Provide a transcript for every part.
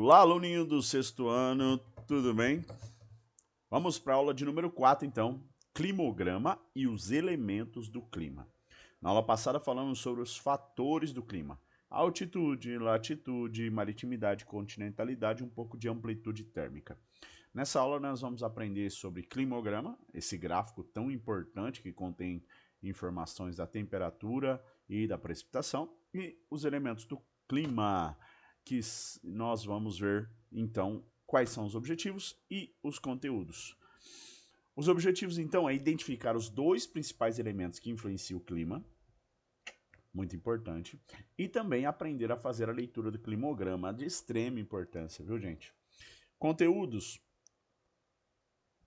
Olá, aluninho do sexto ano, tudo bem? Vamos para a aula de número 4, então, climograma e os elementos do clima. Na aula passada falamos sobre os fatores do clima, altitude, latitude, maritimidade, continentalidade e um pouco de amplitude térmica. Nessa aula nós vamos aprender sobre climograma, esse gráfico tão importante que contém informações da temperatura e da precipitação, e os elementos do clima, que nós vamos ver, então, quais são os objetivos e os conteúdos. Os objetivos, então, é identificar os dois principais elementos que influenciam o clima, muito importante, e também aprender a fazer a leitura do climograma, de extrema importância, viu, gente? Conteúdos,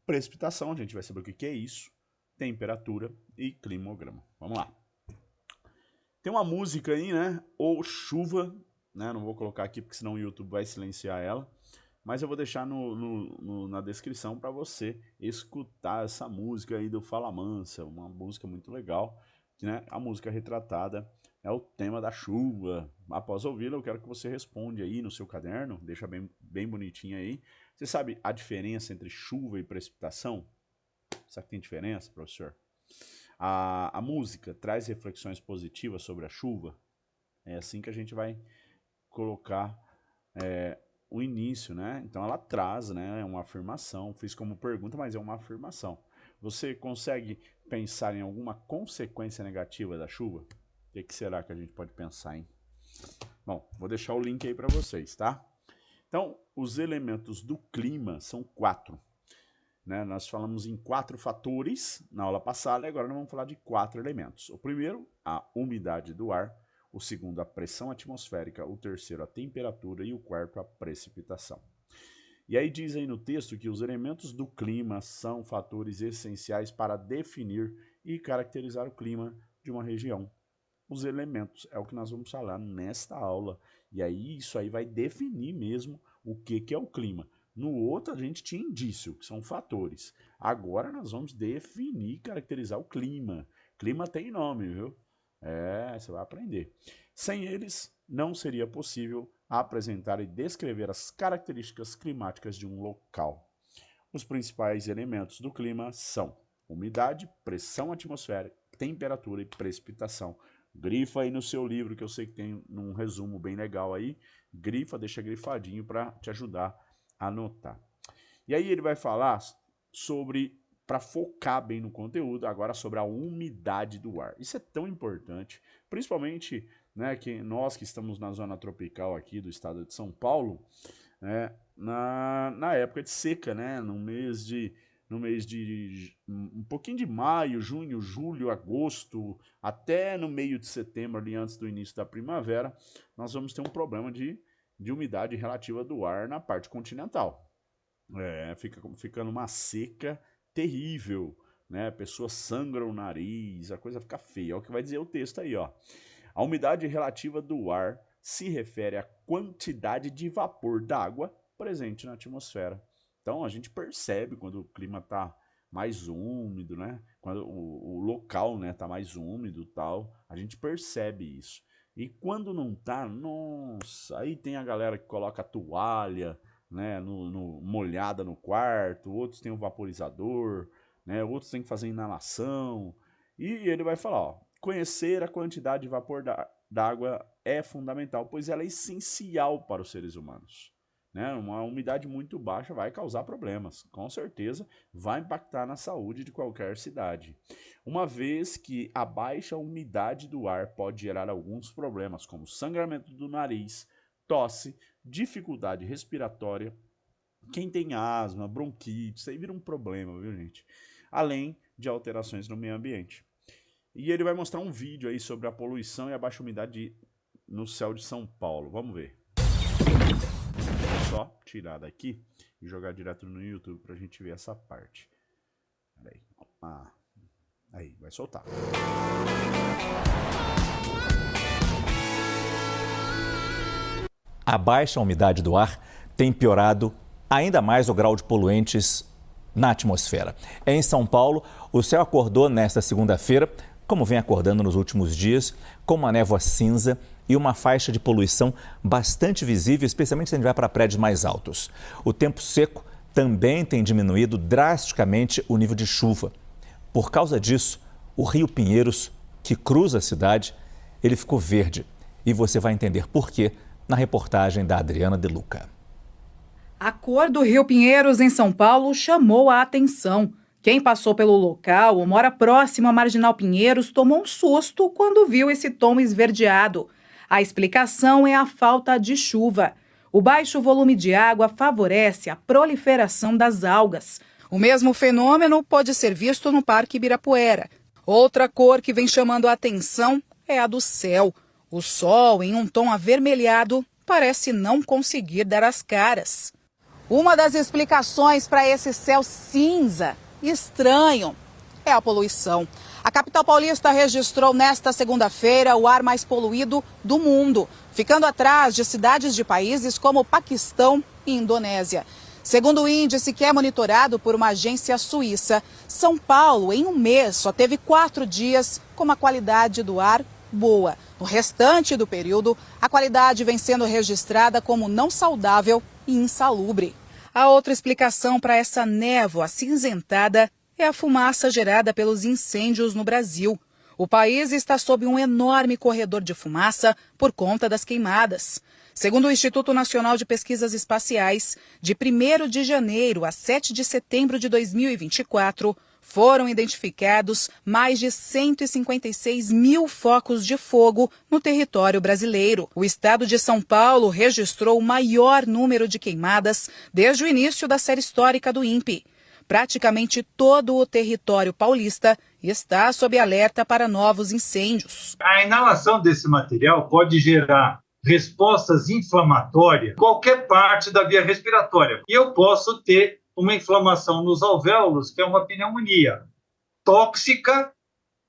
precipitação, a gente vai saber o que é isso, temperatura e climograma. Vamos lá. Tem uma música aí, né? Ou chuva, né? Não vou colocar aqui porque senão o YouTube vai silenciar ela, mas eu vou deixar na descrição para você escutar essa música aí do Fala Mansa, uma música muito legal, né? A música retratada é o tema da chuva. Após ouvi-la, eu quero que você responda aí no seu caderno, deixa bem bonitinho aí. Você sabe a diferença entre chuva e precipitação? Sabe que tem diferença, professor? A música traz reflexões positivas sobre a chuva? É assim que a gente vai colocar o início, né? Então ela traz, né? É uma afirmação. Fiz como pergunta, mas é uma afirmação. Você consegue pensar em alguma consequência negativa da chuva? O que será que a gente pode pensar, hein? Bom, vou deixar o link aí para vocês, tá? Então, os elementos do clima são 4. Né? Nós falamos em 4 fatores na aula passada e agora nós vamos falar de 4 elementos. O primeiro, a umidade do ar. O segundo, a pressão atmosférica. O terceiro, a temperatura. E o quarto, a precipitação. E aí diz aí no texto que os elementos do clima são fatores essenciais para definir e caracterizar o clima de uma região. Os elementos é o que nós vamos falar nesta aula. E aí isso aí vai definir mesmo o que é o clima. No outro a gente tinha indício, que são fatores. Agora nós vamos definir e caracterizar o clima. Clima tem nome, viu? Você vai aprender. Sem eles, não seria possível apresentar e descrever as características climáticas de um local. Os principais elementos do clima são umidade, pressão atmosférica, temperatura e precipitação. Grifa aí no seu livro, que eu sei que tem um resumo bem legal aí. Grifa, deixa grifadinho para te ajudar a anotar. E aí ele vai falar sobre, para focar bem no conteúdo, agora sobre a umidade do ar. Isso é tão importante, principalmente, né, que nós que estamos na zona tropical aqui do estado de São Paulo, né, na época de seca, né, no mês de um pouquinho de maio, junho, julho, agosto, até no meio de setembro, ali antes do início da primavera, nós vamos ter um problema de umidade relativa do ar na parte continental. Fica numa seca terrível, né? A pessoa sangra o nariz, a coisa fica feia. É o que vai dizer o texto aí, ó. A umidade relativa do ar se refere à quantidade de vapor d'água presente na atmosfera. Então a gente percebe quando o clima está mais úmido, né? Quando o local, né, tá mais úmido, tal, a gente percebe isso. E quando não tá, nossa, aí tem a galera que coloca a toalha, né, molhada no quarto, outros tem o vaporizador, né, outros tem que fazer inalação. E ele vai falar, ó, conhecer a quantidade de vapor d'água é fundamental, pois ela é essencial para os seres humanos. Né? Uma umidade muito baixa vai causar problemas, com certeza vai impactar na saúde de qualquer cidade. Uma vez que a baixa umidade do ar pode gerar alguns problemas, como sangramento do nariz, tosse, dificuldade respiratória, quem tem asma, bronquite, isso aí vira um problema, viu, gente? Além de alterações no meio ambiente. E ele vai mostrar um vídeo aí sobre a poluição e a baixa umidade no céu de São Paulo. Vamos ver. Só tirar daqui e jogar direto no YouTube pra gente ver essa parte. Peraí. Aí, vai soltar. A baixa umidade do ar tem piorado ainda mais o grau de poluentes na atmosfera. Em São Paulo, o céu acordou nesta segunda-feira, como vem acordando nos últimos dias, com uma névoa cinza e uma faixa de poluição bastante visível, especialmente se a gente vai para prédios mais altos. O tempo seco também tem diminuído drasticamente o nível de chuva. Por causa disso, o Rio Pinheiros, que cruza a cidade, ele ficou verde. E você vai entender por quê na reportagem da Adriana De Luca. A cor do Rio Pinheiros, em São Paulo, chamou a atenção. Quem passou pelo local ou mora próximo à Marginal Pinheiros tomou um susto quando viu esse tom esverdeado. A explicação é a falta de chuva. O baixo volume de água favorece a proliferação das algas. O mesmo fenômeno pode ser visto no Parque Ibirapuera. Outra cor que vem chamando a atenção é a do céu. O sol, em um tom avermelhado, parece não conseguir dar as caras. Uma das explicações para esse céu cinza estranho é a poluição. A capital paulista registrou nesta segunda-feira o ar mais poluído do mundo, ficando atrás de cidades de países como Paquistão e Indonésia. Segundo o índice que é monitorado por uma agência suíça, São Paulo, em um mês, só teve 4 dias com uma qualidade do ar boa. No restante do período, a qualidade vem sendo registrada como não saudável e insalubre. A outra explicação para essa névoa acinzentada é a fumaça gerada pelos incêndios no Brasil. O país está sob um enorme corredor de fumaça por conta das queimadas. Segundo o Instituto Nacional de Pesquisas Espaciais, de 1º de janeiro a 7 de setembro de 2024, foram identificados mais de 156 mil focos de fogo no território brasileiro. O estado de São Paulo registrou o maior número de queimadas desde o início da série histórica do INPE. Praticamente todo o território paulista está sob alerta para novos incêndios. A inalação desse material pode gerar respostas inflamatórias em qualquer parte da via respiratória. E eu posso ter uma inflamação nos alvéolos, que é uma pneumonia tóxica,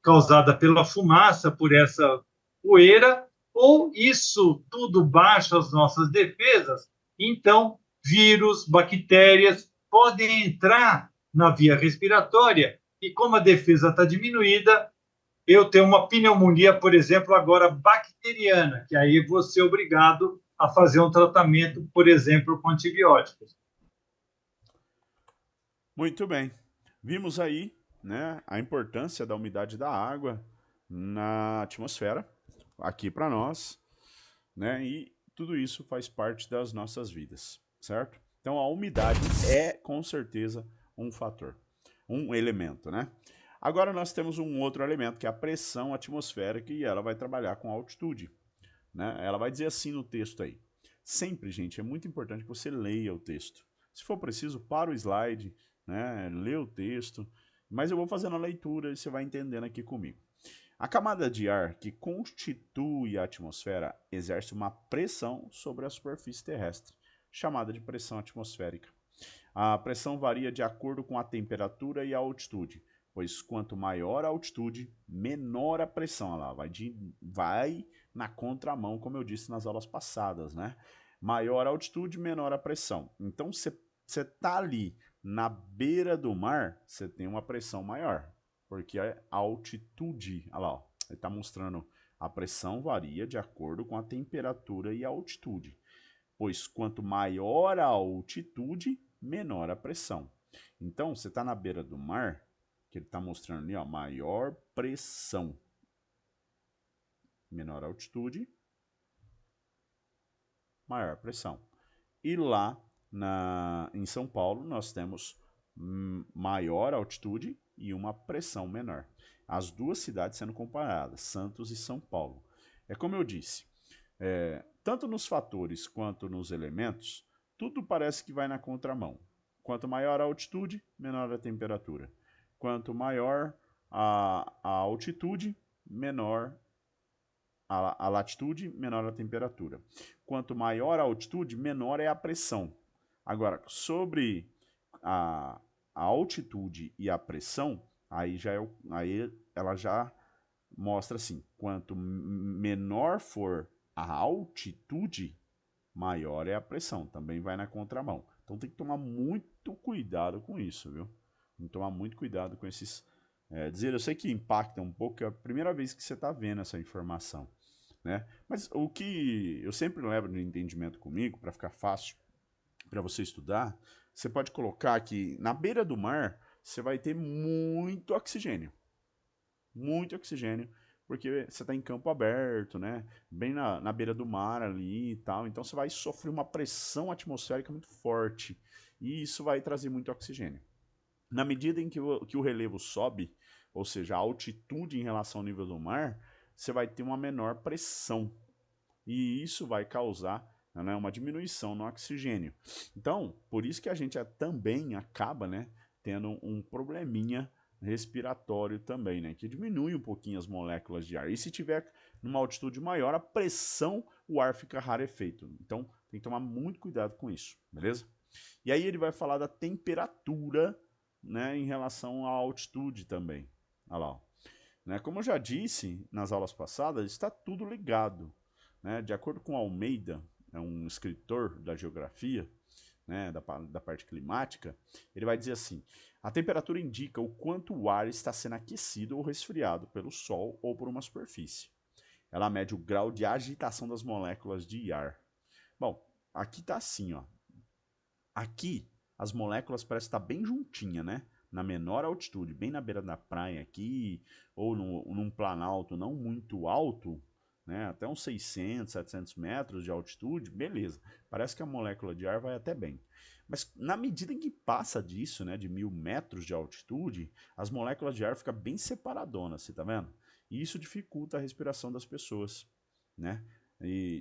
causada pela fumaça, por essa poeira, ou isso tudo baixa as nossas defesas, então vírus, bactérias podem entrar na via respiratória e como a defesa está diminuída, eu tenho uma pneumonia, por exemplo, agora bacteriana, que aí vou ser obrigado a fazer um tratamento, por exemplo, com antibióticos. Muito bem. Vimos aí, né, a importância da umidade da água na atmosfera, aqui para nós, né, e tudo isso faz parte das nossas vidas, certo? Então a umidade é, com certeza, um fator, um elemento, né? Agora nós temos um outro elemento, que é a pressão atmosférica, e ela vai trabalhar com altitude, né? Ela vai dizer assim no texto aí. Sempre, gente, é muito importante que você leia o texto. Se for preciso, para o slide, né? Lê o texto, mas eu vou fazendo a leitura e você vai entendendo aqui comigo. A camada de ar que constitui a atmosfera exerce uma pressão sobre a superfície terrestre, chamada de pressão atmosférica. A pressão varia de acordo com a temperatura e a altitude, pois quanto maior a altitude, menor a pressão. Olha lá, vai na contramão, como eu disse nas aulas passadas, né? Maior a altitude, menor a pressão. Então, você está ali na beira do mar, você tem uma pressão maior, porque a altitude, olha lá, ó, ele está mostrando a pressão varia de acordo com a temperatura e a altitude, pois quanto maior a altitude, menor a pressão. Então, você está na beira do mar, que ele está mostrando ali, ó, maior pressão, menor altitude, maior pressão. E lá em São Paulo nós temos maior altitude e uma pressão menor. As duas cidades sendo comparadas, Santos e São Paulo. É como eu disse, tanto nos fatores quanto nos elementos, tudo parece que vai na contramão. Quanto maior a altitude, menor a temperatura. Quanto maior a altitude, menor a latitude, menor a temperatura. Quanto maior a altitude, menor é a pressão. Agora, sobre a altitude e a pressão, aí ela já mostra assim, quanto menor for a altitude, maior é a pressão, também vai na contramão. Então tem que tomar muito cuidado com isso, viu? Tem que tomar muito cuidado com esses... eu sei que impacta um pouco, é a primeira vez que você está vendo essa informação. né? Mas o que eu sempre levo de entendimento comigo, para ficar fácil para você estudar, você pode colocar que na beira do mar você vai ter muito oxigênio, porque você está em campo aberto, né? Bem na beira do mar ali e tal, então você vai sofrer uma pressão atmosférica muito forte, e isso vai trazer muito oxigênio. Na medida em que o relevo sobe, ou seja, a altitude em relação ao nível do mar, você vai ter uma menor pressão. E isso vai causar, né, uma diminuição no oxigênio. Então, por isso que a gente também acaba, né, tendo um probleminha respiratório também, né, que diminui um pouquinho as moléculas de ar. E se tiver numa altitude maior, a pressão, o ar fica rarefeito. Então, tem que tomar muito cuidado com isso, beleza? E aí ele vai falar da temperatura, né, em relação à altitude também. Olha lá, ó. Né, como eu já disse nas aulas passadas, está tudo ligado. Né? De acordo com Almeida, é um escritor da geografia, né, da parte climática, ele vai dizer assim: a temperatura indica o quanto o ar está sendo aquecido ou resfriado pelo sol ou por uma superfície. Ela mede o grau de agitação das moléculas de ar. Bom, aqui está assim, ó. Aqui as moléculas parecem estar bem juntinha, né? Na menor altitude, bem na beira da praia aqui, ou num planalto não muito alto, né? Até uns 600, 700 metros de altitude, beleza. Parece que a molécula de ar vai até bem. Mas na medida em que passa disso, né, de 1000 metros de altitude, as moléculas de ar ficam bem separadonas, você tá vendo? E isso dificulta a respiração das pessoas, né? E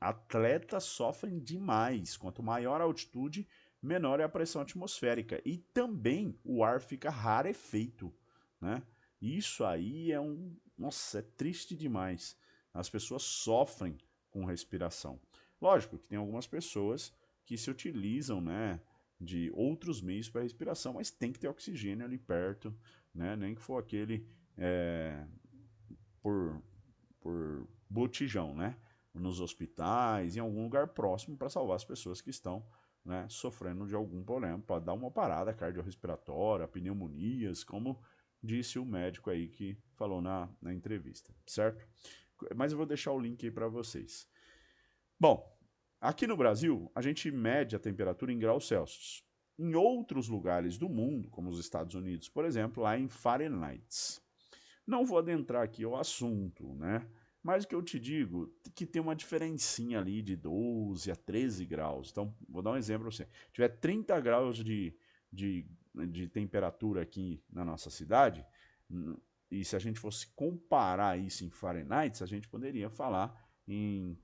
atletas sofrem demais. Quanto maior a altitude, menor é a pressão atmosférica. E também o ar fica rarefeito, né? Isso aí é Nossa, é triste demais. As pessoas sofrem com respiração. Lógico que tem algumas pessoas que se utilizam, né, de outros meios para respiração, mas tem que ter oxigênio ali perto, né? Nem que for aquele por, por botijão, né? Nos hospitais, em algum lugar próximo para salvar as pessoas que estão, né, sofrendo de algum problema, para dar uma parada cardiorrespiratória, pneumonias, como disse o médico aí que falou na entrevista, certo? Mas eu vou deixar o link aí para vocês. Bom, aqui no Brasil, a gente mede a temperatura em graus Celsius. Em outros lugares do mundo, como os Estados Unidos, por exemplo, lá em Fahrenheit. Não vou adentrar aqui ao assunto, né? Mas o que eu te digo é que tem uma diferencinha ali de 12 a 13 graus. Então, vou dar um exemplo para você. Se tiver 30 graus de temperatura aqui na nossa cidade, e se a gente fosse comparar isso em Fahrenheit, a gente poderia falar em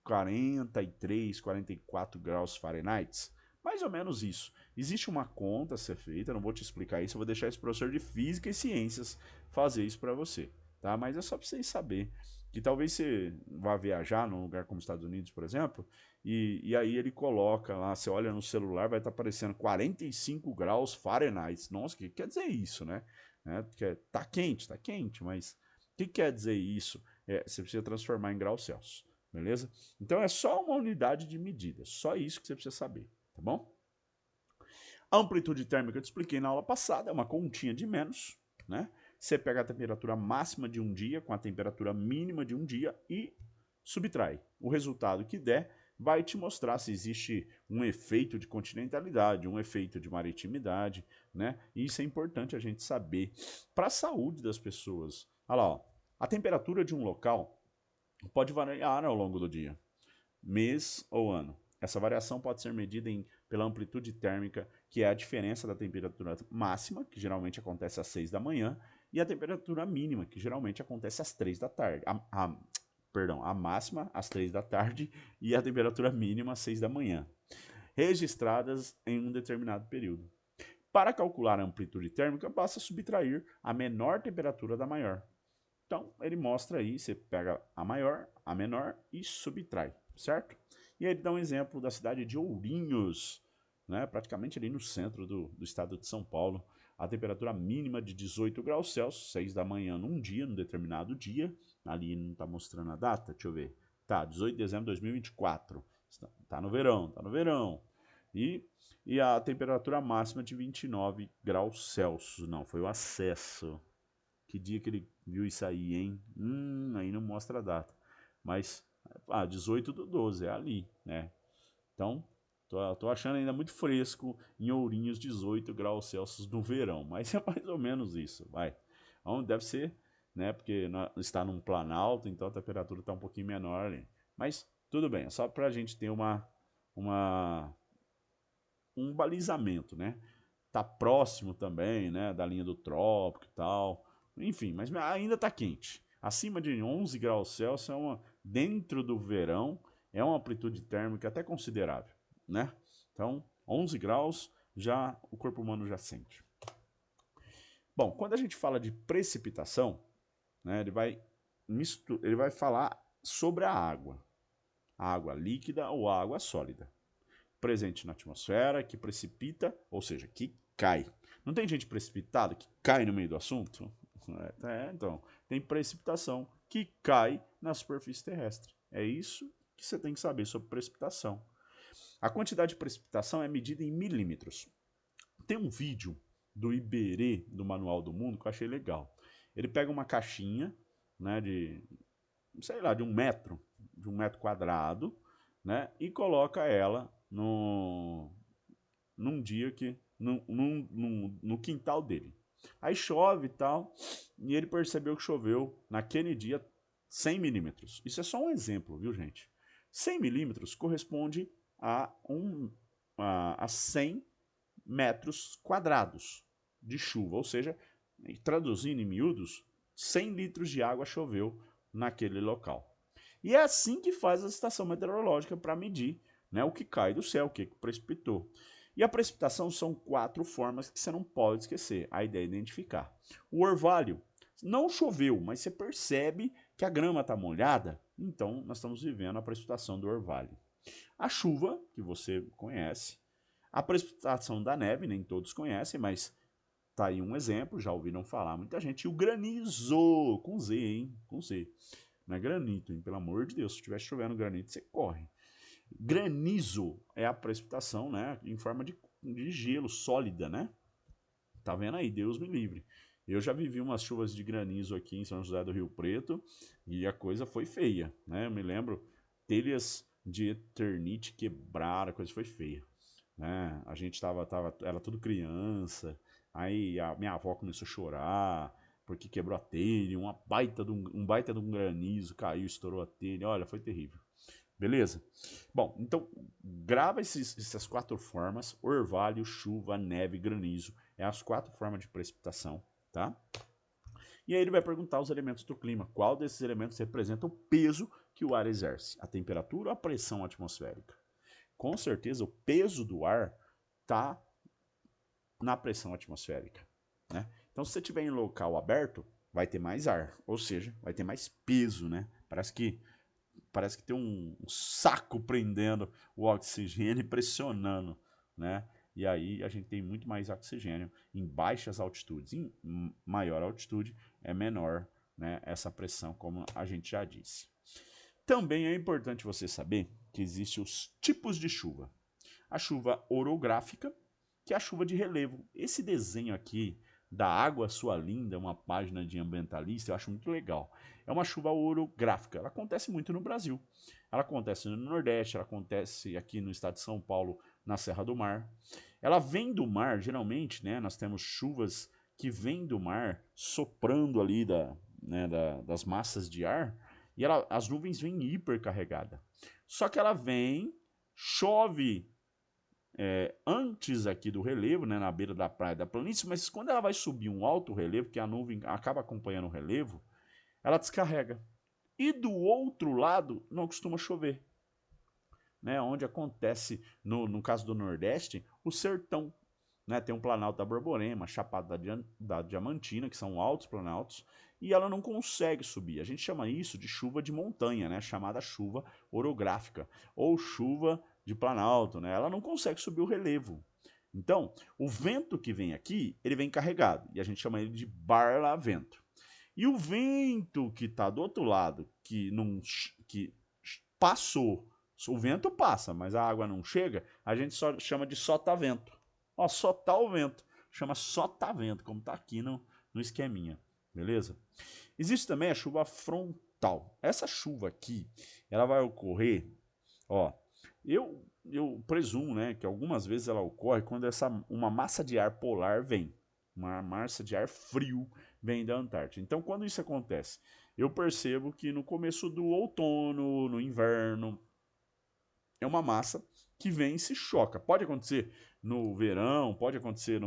43, 44 graus Fahrenheit. Mais ou menos isso. Existe uma conta a ser feita, não vou te explicar isso, eu vou deixar esse professor de Física e Ciências fazer isso para você, tá? Mas é só para vocês saberem que talvez você vá viajar num lugar como os Estados Unidos, por exemplo, e aí ele coloca lá, você olha no celular, vai estar aparecendo 45 graus Fahrenheit. Nossa, o que quer dizer isso, né? Tá quente, mas o que quer dizer isso? Você precisa transformar em graus Celsius, beleza? Então é só uma unidade de medida, só isso que você precisa saber, tá bom? A amplitude térmica eu te expliquei na aula passada, é uma continha de menos, né? Você pega a temperatura máxima de um dia com a temperatura mínima de um dia e subtrai. O resultado que der vai te mostrar se existe um efeito de continentalidade, um efeito de maritimidade, né? E isso é importante a gente saber para a saúde das pessoas. Olha lá, ó. A temperatura de um local pode variar ao longo do dia, mês ou ano. Essa variação pode ser medida pela amplitude térmica, que é a diferença da temperatura máxima, que geralmente acontece às 6 da manhã, e a temperatura mínima, que geralmente acontece às 3 da tarde. Perdão, a máxima às 3 da tarde e a temperatura mínima às 6 da manhã, registradas em um determinado período. Para calcular a amplitude térmica, basta subtrair a menor temperatura da maior. Então, ele mostra aí, você pega a maior, a menor e subtrai, certo? E aí ele dá um exemplo da cidade de Ourinhos, né, praticamente ali no centro do estado de São Paulo. A temperatura mínima de 18 graus Celsius, 6 da manhã num determinado dia. Ali não está mostrando a data, deixa eu ver. Tá, 18 de dezembro de 2024. Tá no verão, tá no verão. E a temperatura máxima de 29 graus Celsius. Não, foi o acesso. Que dia que ele viu isso aí, hein? Aí não mostra a data. mas 18/12 é ali, né? Então, tô achando ainda muito fresco em Ourinhos 18 graus Celsius no verão, mas é mais ou menos isso, vai. Então, deve ser, né, porque está num planalto, então a temperatura está um pouquinho menor ali. Mas tudo bem, é só para a gente ter um balizamento, né? Tá próximo também, né, da linha do trópico e tal. Enfim, mas ainda tá quente. Acima de 11 graus Celsius, dentro do verão, é uma amplitude térmica até considerável, né? Então, 11 graus, já o corpo humano já sente. Bom, quando a gente fala de precipitação, né, ele vai falar sobre a água líquida ou a água sólida, presente na atmosfera, que precipita, ou seja, que cai. Não tem gente precipitada que cai no meio do assunto? Então, tem precipitação que cai na superfície terrestre. É isso que você tem que saber sobre precipitação. A quantidade de precipitação é medida em milímetros. Tem um vídeo do Iberê, do Manual do Mundo, que eu achei legal. Ele pega uma caixinha, né, de 1 metro, de 1 metro quadrado, né, e coloca ela num dia no quintal dele. Aí chove e tal, e ele percebeu que choveu naquele dia 100 milímetros. Isso é só um exemplo, viu, gente? 100 milímetros corresponde a 100 metros quadrados de chuva, ou seja, traduzindo em miúdos, 100 litros de água choveu naquele local. E é assim que faz a estação meteorológica para medir, né, o que cai do céu, o que precipitou. E a precipitação são 4 formas que você não pode esquecer. A ideia é identificar. O orvalho. Não choveu, mas você percebe que a grama está molhada, então nós estamos vivendo a precipitação do orvalho. A chuva, que você conhece. A precipitação da neve, nem todos conhecem, mas tá aí um exemplo, já ouviram falar muita gente. E o granizo, com Z, hein? Com Z. Não é granito, hein? Pelo amor de Deus, se estiver chovendo granito, você corre. Granizo é a precipitação, né, em forma de gelo sólida, né? Tá vendo aí? Deus me livre. Eu já vivi umas chuvas de granizo aqui em São José do Rio Preto e a coisa foi feia, né? Eu me lembro, telhas de eternite quebraram, a coisa foi feia, né? A gente era tudo criança, aí a minha avó começou a chorar porque quebrou a telha, um baita de um granizo caiu, estourou a telha, olha, foi terrível. Beleza? Bom, então grava essas 4 formas: orvalho, chuva, neve, granizo. É as 4 formas de precipitação, tá? E aí ele vai perguntar os elementos do clima. Qual desses elementos representa o peso que o ar exerce? A temperatura ou a pressão atmosférica? Com certeza o peso do ar está na pressão atmosférica, né? Então se você estiver em local aberto, vai ter mais ar, ou seja, vai ter mais peso, né? Parece que tem um saco prendendo o oxigênio e pressionando, né? E aí a gente tem muito mais oxigênio em baixas altitudes. Em maior altitude é menor, né, essa pressão, como a gente já disse. Também é importante você saber que existem os tipos de chuva. A chuva orográfica, que é a chuva de relevo. Esse desenho aqui da Água Sua Linda, uma página de ambientalista, eu acho muito legal. É uma chuva orográfica, ela acontece muito no Brasil. Ela acontece no Nordeste, ela acontece aqui no estado de São Paulo, na Serra do Mar. Ela vem do mar, geralmente, né, nós temos chuvas que vêm do mar, soprando ali das massas de ar, e as nuvens vêm hipercarregadas. Só que ela vem, chove antes aqui do relevo, né, na beira da praia da planície, mas quando ela vai subir um alto relevo, que a nuvem acaba acompanhando o relevo, ela descarrega. E do outro lado não costuma chover, né, onde acontece, no caso do Nordeste, o sertão. Né, tem um Planalto da Borborema, Chapada da Diamantina, que são altos planaltos, e ela não consegue subir. A gente chama isso de chuva de montanha, né, chamada chuva orográfica, ou chuva de planalto, né? Ela não consegue subir o relevo. Então, o vento que vem aqui, ele vem carregado, e a gente chama ele de barlavento. E o vento que está do outro lado, que passou, o vento passa, mas a água não chega, a gente só chama de sotavento. Ó, soltar o vento. Chama sotavento, como está aqui no esqueminha. Beleza? Existe também a chuva frontal. Essa chuva aqui, ela vai ocorrer, ó, eu presumo, né, que algumas vezes ela ocorre quando uma massa de ar polar vem, uma massa de ar frio vem da Antártida. Então, quando isso acontece, eu percebo que no começo do outono, no inverno, é uma massa que vem e se choca. Pode acontecer no verão, pode acontecer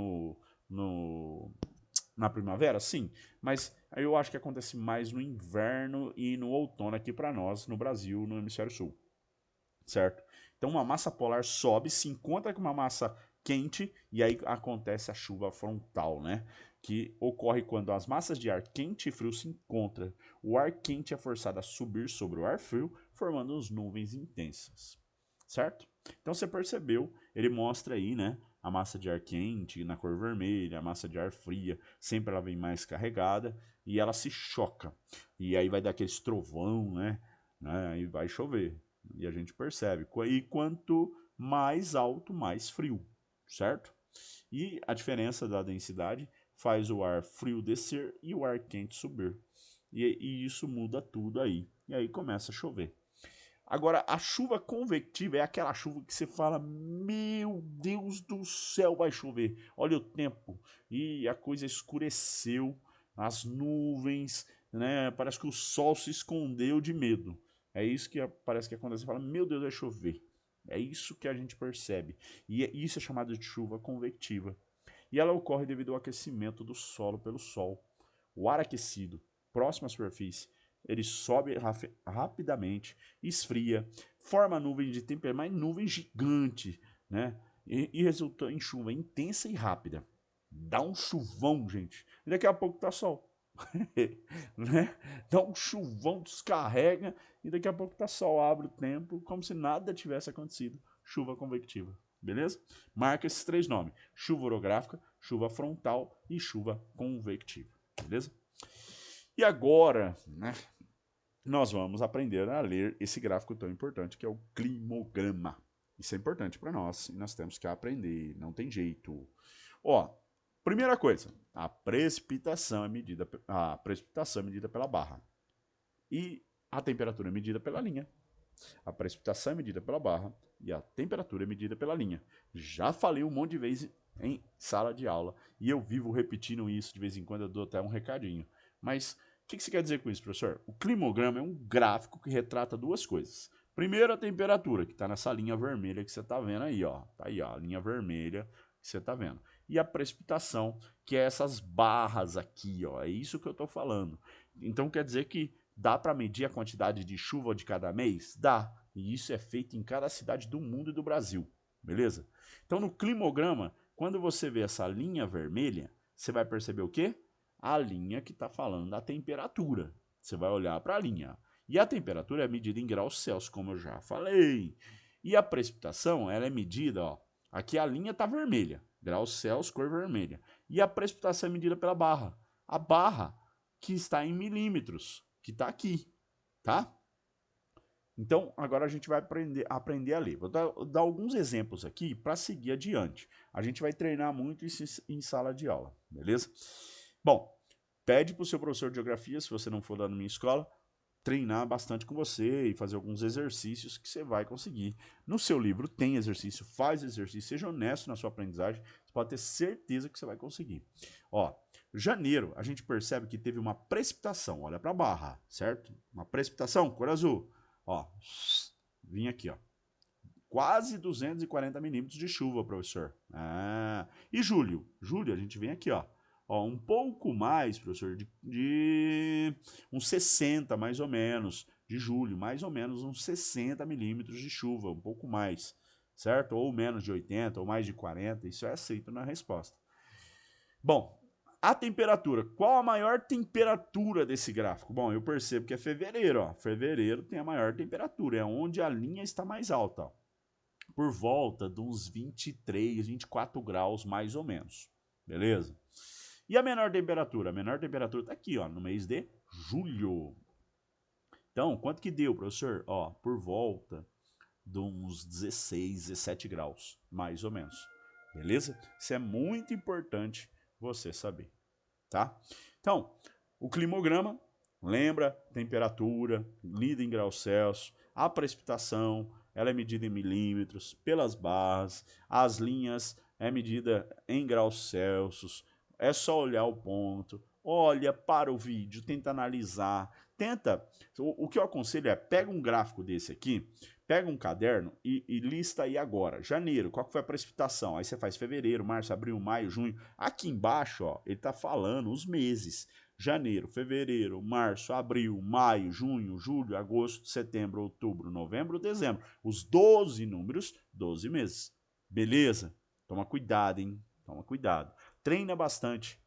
na primavera, sim, mas eu acho que acontece mais no inverno e no outono aqui para nós, no Brasil, no hemisfério sul, certo? Então uma massa polar sobe, se encontra com uma massa quente e aí acontece a chuva frontal, né? Que ocorre quando as massas de ar quente e frio se encontram. O ar quente é forçado a subir sobre o ar frio, formando as nuvens intensas, certo? Então você percebeu, ele mostra aí, né? A massa de ar quente na cor vermelha, a massa de ar fria, sempre ela vem mais carregada e ela se choca. E aí vai dar aquele trovão, né? Aí vai chover. E a gente percebe. E quanto mais alto, mais frio, certo? E a diferença da densidade faz o ar frio descer e o ar quente subir. E isso muda tudo aí. E aí começa a chover. Agora, a chuva convectiva é aquela chuva que você fala, meu Deus do céu, vai chover. Olha o tempo. E a coisa escureceu, as nuvens, né? Parece que o sol se escondeu de medo. É isso que parece que acontece. Você fala, meu Deus, vai chover. É isso que a gente percebe. E isso é chamado de chuva convectiva. E ela ocorre devido ao aquecimento do solo pelo sol. O ar aquecido, próximo à superfície, ele sobe rapidamente, esfria, forma nuvem de temperatura, mas nuvem gigante, né? E resulta em chuva intensa e rápida. Dá um chuvão, gente. E daqui a pouco tá sol. Né? Dá um chuvão, descarrega e daqui a pouco tá sol, abre o tempo, como se nada tivesse acontecido. Chuva convectiva, beleza? Marca esses três nomes: chuva orográfica, chuva frontal e chuva convectiva, beleza? E agora, né, nós vamos aprender a ler esse gráfico tão importante que é o climograma. Isso é importante para nós e nós temos que aprender, não tem jeito. Ó, primeira coisa, a precipitação é medida pela barra e a temperatura é medida pela linha. A precipitação é medida pela barra e a temperatura é medida pela linha. Já falei um monte de vezes em sala de aula e eu vivo repetindo isso de vez em quando, eu dou até um recadinho. Mas o que você quer dizer com isso, professor? O climograma é um gráfico que retrata duas coisas. Primeiro, a temperatura, que está nessa linha vermelha que você está vendo aí, ó. Tá aí, ó, a linha vermelha que você está vendo. E a precipitação, que é essas barras aqui, ó. É isso que eu estou falando. Então quer dizer que dá para medir a quantidade de chuva de cada mês? Dá. E isso é feito em cada cidade do mundo e do Brasil. Beleza? Então no climograma, quando você vê essa linha vermelha, você vai perceber o quê? A linha que está falando da temperatura. Você vai olhar para a linha. E a temperatura é medida em graus Celsius, como eu já falei. E a precipitação, ela é medida, ó. Aqui a linha está vermelha, graus Celsius, cor vermelha. E a precipitação é medida pela barra. A barra que está em milímetros, que está aqui, tá? Então, agora a gente vai aprender a ler. Vou dar alguns exemplos aqui para seguir adiante. A gente vai treinar muito isso em sala de aula, beleza? Bom, pede para o seu professor de geografia, se você não for lá na minha escola, treinar bastante com você e fazer alguns exercícios que você vai conseguir. No seu livro tem exercício, faz exercício, seja honesto na sua aprendizagem, você pode ter certeza que você vai conseguir. Ó, janeiro, a gente percebe que teve uma precipitação, olha para a barra, certo? Uma precipitação, cor azul. Ó, vim aqui, ó. Quase 240 milímetros de chuva, professor. E julho? Julho, a gente vem aqui, ó. Ó, um pouco mais, professor, de uns 60, mais ou menos, de julho, mais ou menos uns 60 milímetros de chuva, um pouco mais, certo? Ou menos de 80, ou mais de 40, isso é aceito na resposta. Bom, a temperatura, qual a maior temperatura desse gráfico? Bom, eu percebo que é fevereiro, ó. Fevereiro tem a maior temperatura, é onde a linha está mais alta, ó. Por volta de uns 23, 24 graus, mais ou menos, beleza? E a menor temperatura? A menor temperatura está aqui, ó, no mês de julho. Então, quanto que deu, professor? Ó, por volta de uns 16, 17 graus, mais ou menos. Beleza? Isso é muito importante você saber, tá? Então, o climograma Lembra? Temperatura, lida em graus Celsius, a precipitação, ela é medida em milímetros, pelas barras, as linhas é medida em graus Celsius, é só olhar o ponto, olha para o vídeo, tenta analisar, tenta, o que eu aconselho é, pega um gráfico desse aqui, pega um caderno e lista aí agora, janeiro, qual que foi a precipitação? Aí você faz fevereiro, março, abril, maio, junho, aqui embaixo, ó, ele tá falando os meses, janeiro, fevereiro, março, abril, maio, junho, julho, agosto, setembro, outubro, novembro, dezembro. Os 12 números, 12 meses. Beleza? Toma cuidado, hein? Toma cuidado. Treina bastante.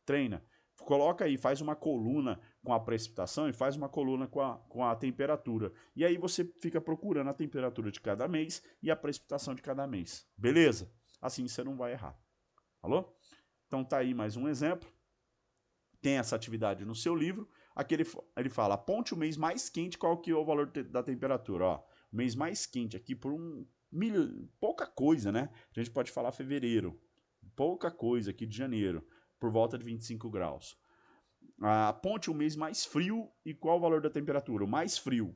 Treina. Coloca aí, faz uma coluna com a precipitação e faz uma coluna com a temperatura. E aí você fica procurando a temperatura de cada mês e a precipitação de cada mês. Beleza? Assim você não vai errar. Falou? Então tá aí mais um exemplo. Tem essa atividade no seu livro, aqui ele fala, aponte o mês mais quente, qual que é o valor da temperatura, ó, o mês mais quente aqui por pouca coisa, né, a gente pode falar fevereiro, pouca coisa aqui de janeiro, por volta de 25 graus, aponte o mês mais frio e qual o valor da temperatura, o mais frio,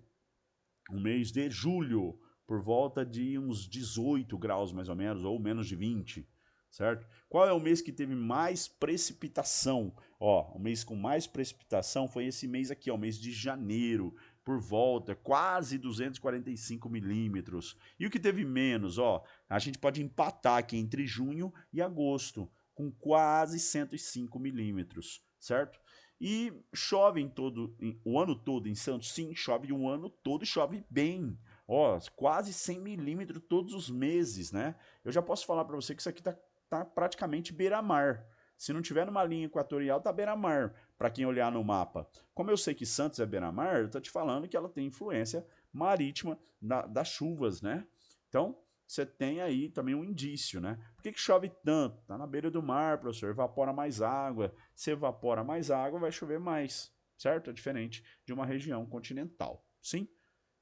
o mês de julho, por volta de uns 18 graus mais ou menos, ou menos de 20, certo? Qual é o mês que teve mais precipitação? Ó, o mês com mais precipitação foi esse mês aqui, ó, o mês de janeiro, por volta, quase 245 milímetros. E o que teve menos? Ó, a gente pode empatar aqui entre junho e agosto, com quase 105 milímetros, certo? E chove o ano todo em Santos? Sim, chove o ano todo e chove bem. Ó, quase 100 milímetros todos os meses, né? Eu já posso falar para você que isso aqui tá praticamente beira-mar. Se não tiver numa linha equatorial, tá beira-mar, para quem olhar no mapa. Como eu sei que Santos é beira-mar, eu tô te falando que ela tem influência marítima das chuvas, né? Então, você tem aí também um indício, né? Por que chove tanto? Tá na beira do mar, professor, evapora mais água. Se evapora mais água, vai chover mais, certo? É diferente de uma região continental, sim?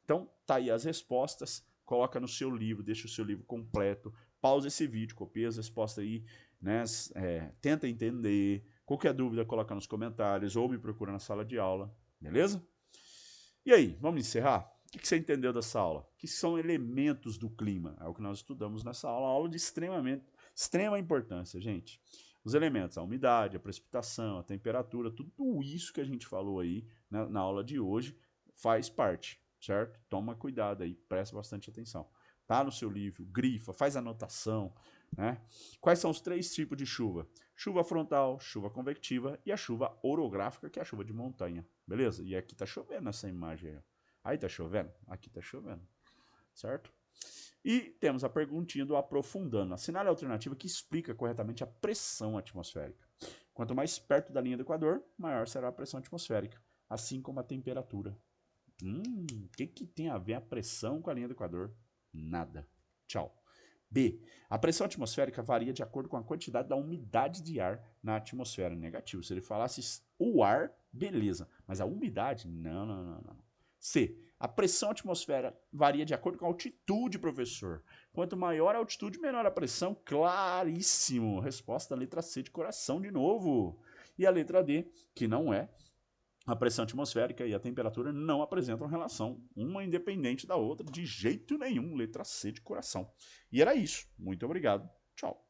Então, tá aí as respostas, coloca no seu livro, deixa o seu livro completo, pausa esse vídeo, copia as respostas aí, né? Tenta entender, qualquer dúvida coloca nos comentários ou me procura na sala de aula, beleza? E aí, vamos encerrar? O que você entendeu dessa aula? O que são elementos do clima? É o que nós estudamos nessa aula de extrema importância, gente. Os elementos, a umidade, a precipitação, a temperatura, tudo isso que a gente falou aí, né, na aula de hoje faz parte, certo? Toma cuidado aí, presta bastante atenção. Tá no seu livro, grifa, faz anotação, né? Quais são os 3 tipos de chuva? Chuva frontal, chuva convectiva e a chuva orográfica, que é a chuva de montanha, beleza? E aqui tá chovendo essa imagem aí. Aí tá chovendo? Aqui tá chovendo, certo? E temos a perguntinha do aprofundando. Assinale a alternativa que explica corretamente a pressão atmosférica. Quanto mais perto da linha do Equador, maior será a pressão atmosférica, assim como a temperatura. O que tem a ver a pressão com a linha do Equador? Nada. Tchau. B. A pressão atmosférica varia de acordo com a quantidade da umidade de ar na atmosfera. Negativo. Se ele falasse o ar, beleza. Mas a umidade? Não. C. A pressão atmosférica varia de acordo com a altitude, professor. Quanto maior a altitude, menor a pressão. Claríssimo. Resposta letra C de coração de novo. E a letra D, que não é. A pressão atmosférica e a temperatura não apresentam relação, uma independente da outra, de jeito nenhum. Letra C de coração. E era isso. Muito obrigado. Tchau.